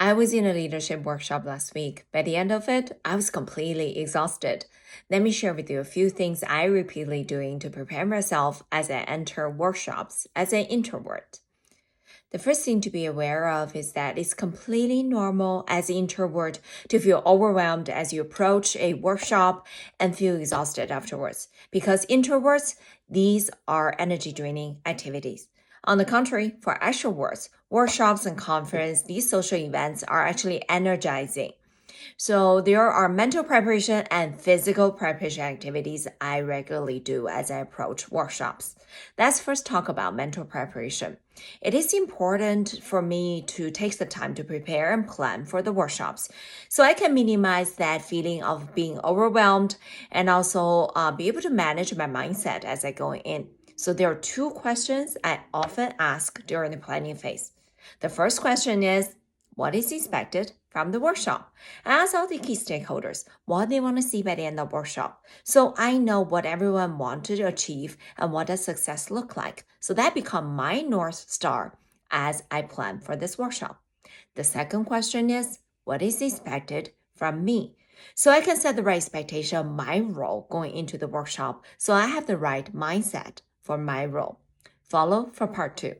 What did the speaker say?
I was in a leadership workshop last week. By the end of it, I was completely exhausted. Let me share with you a few things I repeatedly doing to prepare myself as I enter workshops as an introvert. The first thing to be aware of is that it's completely normal as an introvert to feel overwhelmed as you approach a workshop and feel exhausted afterwards. Because introverts, these are energy draining activities. On the contrary, for extroverts, workshops and conference, these social events are actually energizing. So there are mental preparation and physical preparation activities I regularly do as I approach workshops. Let's first talk about mental preparation. It is important for me to take the time to prepare and plan for the workshops so I can minimize that feeling of being overwhelmed and also be able to manage my mindset as I go in. So there are two questions I often ask during the planning phase. The first question is, what is expected from the workshop? I ask all the key stakeholders what they want to see by the end of the workshop. So I know what everyone wants to achieve and what does success look like. So that becomes my North Star as I plan for this workshop. The second question is, what is expected from me? So I can set the right expectation of my role going into the workshop so I have the right mindset for my role. Follow for part 2.